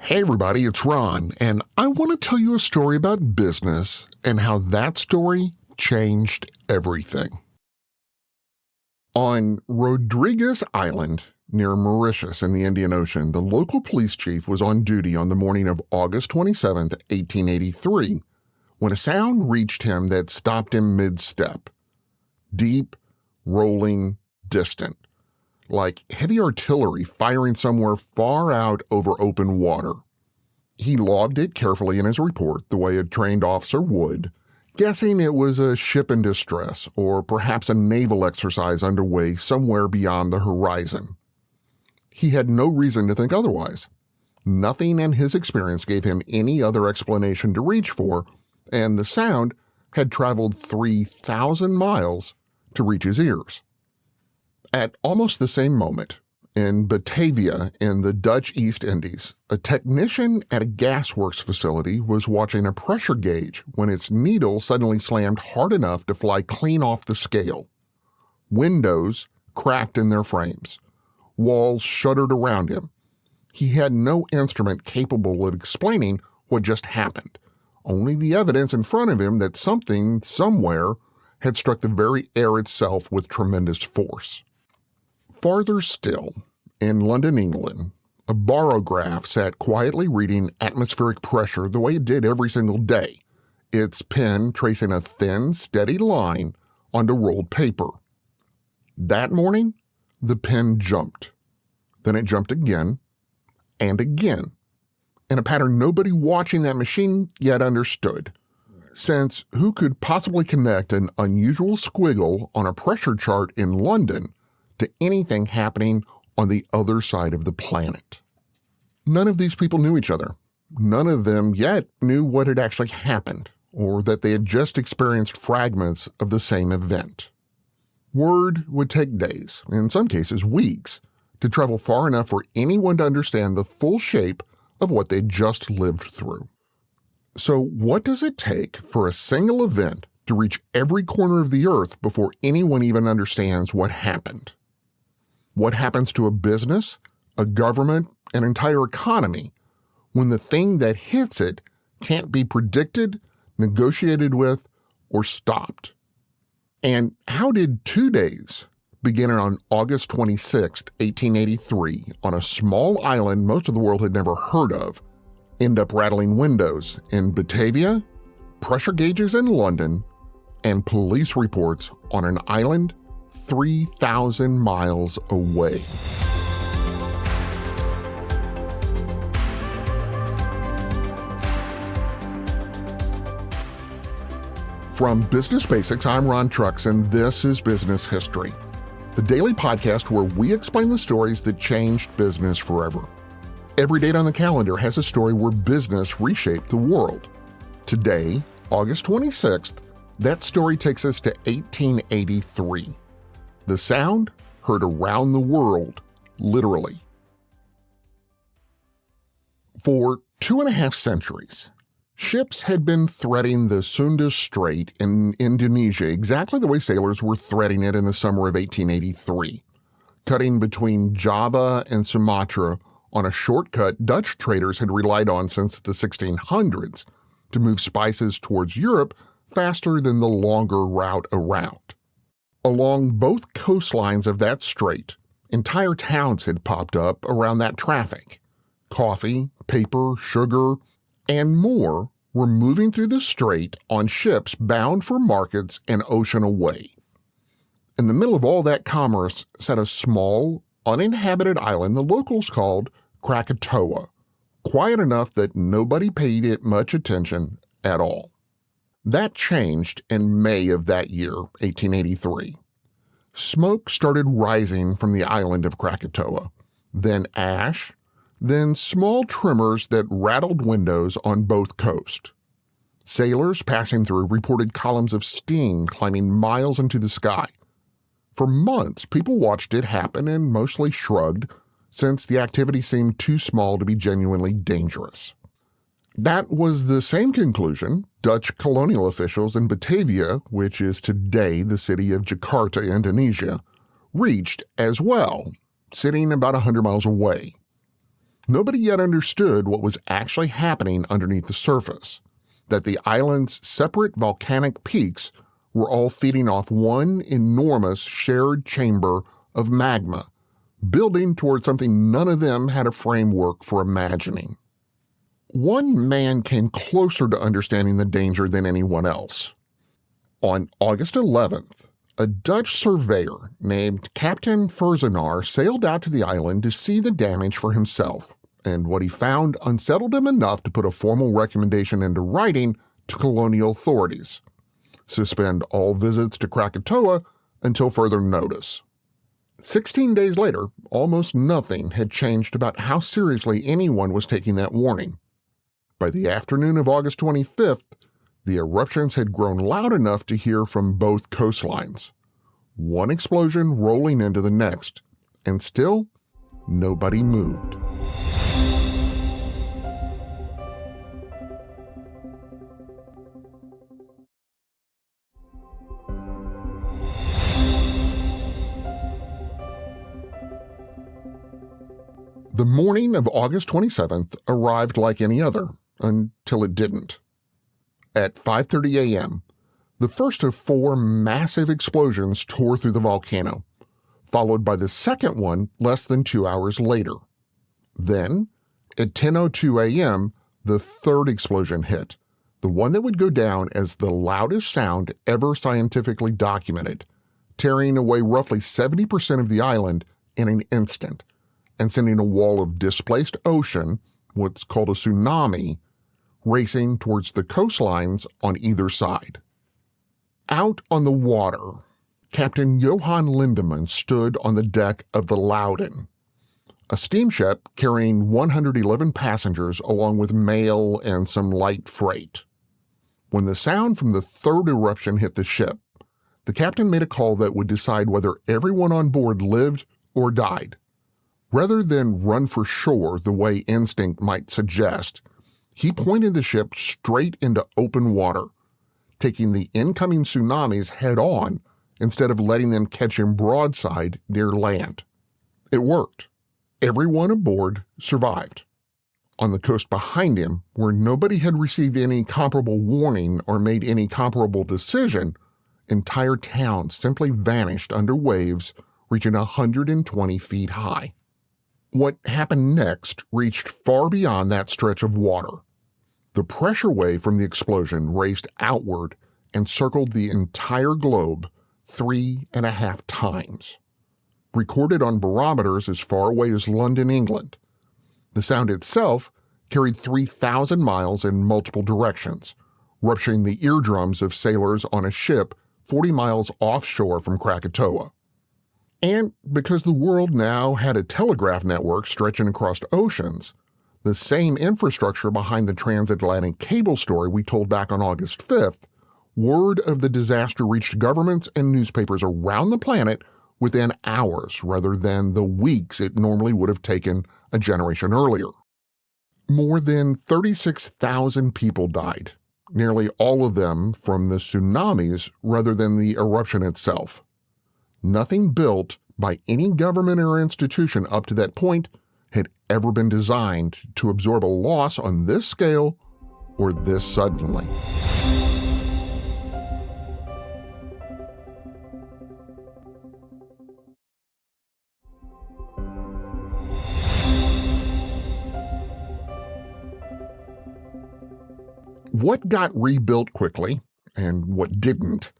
Hey everybody, it's Ron, and I want to tell you a story about business and how that story changed everything. On Rodriguez Island, near Mauritius in the Indian Ocean, the local police chief was on duty on the morning of August 27, 1883, when a sound reached him that stopped him mid-step. Deep, rolling, distant, like heavy artillery firing somewhere far out over open water. He logged it carefully in his report, the way a trained officer would, guessing it was a ship in distress or perhaps a naval exercise underway somewhere beyond the horizon. He had no reason to think otherwise. Nothing in his experience gave him any other explanation to reach for, and the sound had traveled 3,000 miles to reach his ears. At almost the same moment, in Batavia in the Dutch East Indies, a technician at a gasworks facility was watching a pressure gauge when its needle suddenly slammed hard enough to fly clean off the scale. Windows cracked in their frames. Walls shuddered around him. He had no instrument capable of explaining what just happened, only the evidence in front of him that something, somewhere, had struck the very air itself with tremendous force. Farther still, in London, England, a barograph sat quietly reading atmospheric pressure the way it did every single day, its pen tracing a thin, steady line onto rolled paper. That morning, the pen jumped. Then it jumped again, and again, in a pattern nobody watching that machine yet understood, since who could possibly connect an unusual squiggle on a pressure chart in London to anything happening on the other side of the planet? None of these people knew each other. None of them yet knew what had actually happened, or that they had just experienced fragments of the same event. Word would take days, in some cases weeks, to travel far enough for anyone to understand the full shape of what they'd just lived through. So what does it take for a single event to reach every corner of the earth before anyone even understands what happened? What happens to a business, a government, an entire economy when the thing that hits it can't be predicted, negotiated with, or stopped? And how did 2 days, beginning on August 26, 1883, on a small island most of the world had never heard of, end up rattling windows in Batavia, pressure gauges in London, and police reports on an island 3,000 miles away? From Business Basics, I'm Ron Trucks, and this is Business History, the daily podcast where we explain the stories that changed business forever. Every date on the calendar has a story where business reshaped the world. Today, August 26th, that story takes us to 1883. The sound heard around the world, literally. For 2.5 centuries, ships had been threading the Sunda Strait in Indonesia exactly the way sailors were threading it in the summer of 1883, cutting between Java and Sumatra on a shortcut Dutch traders had relied on since the 1600s to move spices towards Europe faster than the longer route around. Along both coastlines of that strait, entire towns had popped up around that traffic. Coffee, paper, sugar, and more were moving through the strait on ships bound for markets an ocean away. In the middle of all that commerce sat a small, uninhabited island the locals called Krakatoa, quiet enough that nobody paid it much attention at all. That changed in May of that year, 1883. Smoke started rising from the island of Krakatoa, then ash, then small tremors that rattled windows on both coasts. Sailors passing through reported columns of steam climbing miles into the sky. For months, people watched it happen and mostly shrugged, since the activity seemed too small to be genuinely dangerous. That was the same conclusion Dutch colonial officials in Batavia, which is today the city of Jakarta, Indonesia, reached as well, sitting about 100 miles away. Nobody yet understood what was actually happening underneath the surface, that the island's separate volcanic peaks were all feeding off one enormous shared chamber of magma, building toward something none of them had a framework for imagining. One man came closer to understanding the danger than anyone else. On August 11th, a Dutch surveyor named Captain Verzenaar sailed out to the island to see the damage for himself, and what he found unsettled him enough to put a formal recommendation into writing to colonial authorities: suspend all visits to Krakatoa until further notice. 16 days later, almost nothing had changed about how seriously anyone was taking that warning. By the afternoon of August 25th, the eruptions had grown loud enough to hear from both coastlines, one explosion rolling into the next, and still nobody moved. The morning of August 27th arrived like any other, until it didn't. At 5:30 a.m., the first of 4 massive explosions tore through the volcano, followed by the second one less than 2 hours later. Then, at 10:02 a.m., the third explosion hit, the one that would go down as the loudest sound ever scientifically documented, tearing away roughly 70% of the island in an instant, and sending a wall of displaced ocean, what's called a tsunami, racing towards the coastlines on either side. Out on the water, Captain Johan Lindemann stood on the deck of the Loudest, a steamship carrying 111 passengers along with mail and some light freight. When the sound from the third eruption hit the ship, the captain made a call that would decide whether everyone on board lived or died. Rather than run for shore the way instinct might suggest, he pointed the ship straight into open water, taking the incoming tsunamis head-on instead of letting them catch him broadside near land. It worked. Everyone aboard survived. On the coast behind him, where nobody had received any comparable warning or made any comparable decision, entire towns simply vanished under waves reaching 120 feet high. What happened next reached far beyond that stretch of water. The pressure wave from the explosion raced outward and circled the entire globe 3.5 times. Recorded on barometers as far away as London, England, the sound itself carried 3,000 miles in multiple directions, rupturing the eardrums of sailors on a ship 40 miles offshore from Krakatoa. And because the world now had a telegraph network stretching across oceans, the same infrastructure behind the transatlantic cable story we told back on August 5th, word of the disaster reached governments and newspapers around the planet within hours rather than the weeks it normally would have taken a generation earlier. More than 36,000 people died, nearly all of them from the tsunamis rather than the eruption itself. Nothing built by any government or institution up to that point had ever been designed to absorb a loss on this scale or this suddenly. What got rebuilt quickly, and what didn't,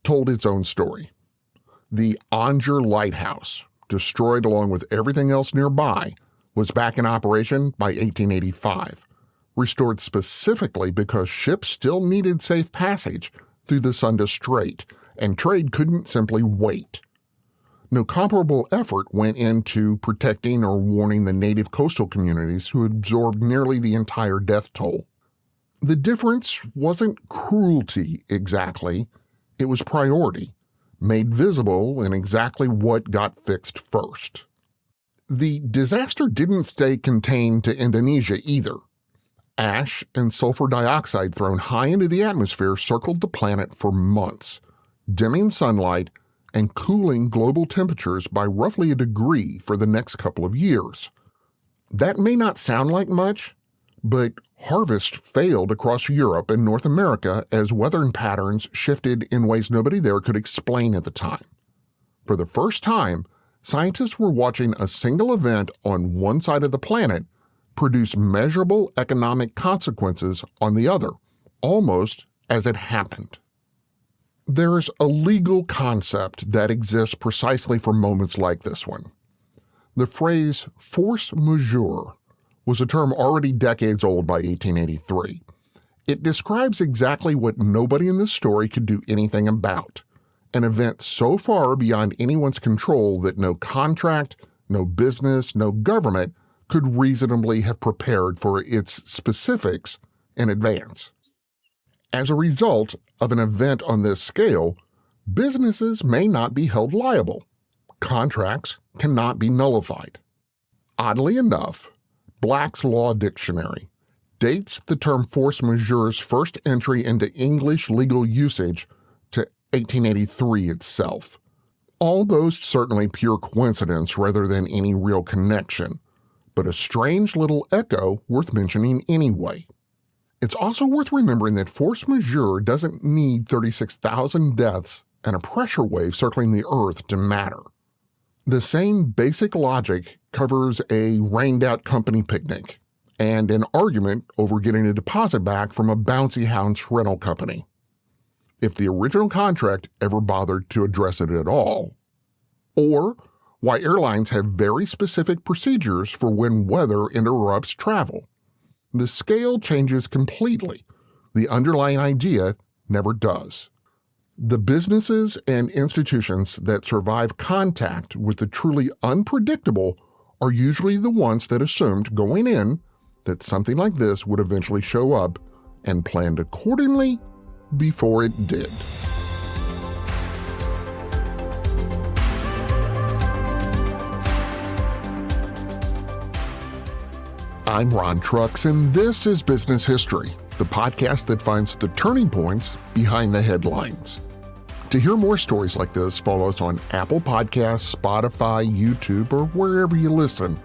told its own story. The Majeure lighthouse, destroyed along with everything else nearby, was back in operation by 1885, restored specifically because ships still needed safe passage through the Sunda Strait, and trade couldn't simply wait. No comparable effort went into protecting or warning the native coastal communities who absorbed nearly the entire death toll. The difference wasn't cruelty exactly, it was priority, made visible in exactly what got fixed first. The disaster didn't stay contained to Indonesia either. Ash and sulfur dioxide thrown high into the atmosphere circled the planet for months, dimming sunlight and cooling global temperatures by roughly a degree for the next couple of years. That may not sound like much, but harvest failed across Europe and North America as weather patterns shifted in ways nobody there could explain at the time. For the first time, scientists were watching a single event on one side of the planet produce measurable economic consequences on the other, almost as it happened. There's a legal concept that exists precisely for moments like this one. The phrase force majeure was a term already decades old by 1883. It describes exactly what nobody in this story could do anything about, an event so far beyond anyone's control that no contract, no business, no government could reasonably have prepared for its specifics in advance. As a result of an event on this scale, businesses may not be held liable. Contracts cannot be nullified. Oddly enough, Black's Law Dictionary dates the term force majeure's first entry into English legal usage to 1883 itself. Almost certainly pure coincidence rather than any real connection, but a strange little echo worth mentioning anyway. It's also worth remembering that force majeure doesn't need 36,000 deaths and a pressure wave circling the Earth to matter. The same basic logic covers a rained-out company picnic and an argument over getting a deposit back from a bouncy house rental company, if the original contract ever bothered to address it at all, or why airlines have very specific procedures for when weather interrupts travel. The scale changes completely. The underlying idea never does. The businesses and institutions that survive contact with the truly unpredictable are usually the ones that assumed going in that something like this would eventually show up and planned accordingly before it did. I'm Ron Trucks, and this is Business History, the podcast that finds the turning points behind the headlines. To hear more stories like this, follow us on Apple Podcasts, Spotify, YouTube, or wherever you listen.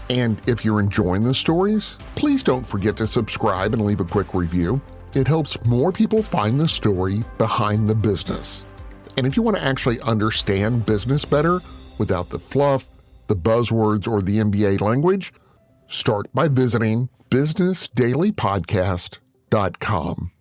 And if you're enjoying the stories, please don't forget to subscribe and leave a quick review. It helps more people find the story behind the business. And if you want to actually understand business better without the fluff, the buzzwords, or the MBA language, start by visiting businessdailypodcast.com.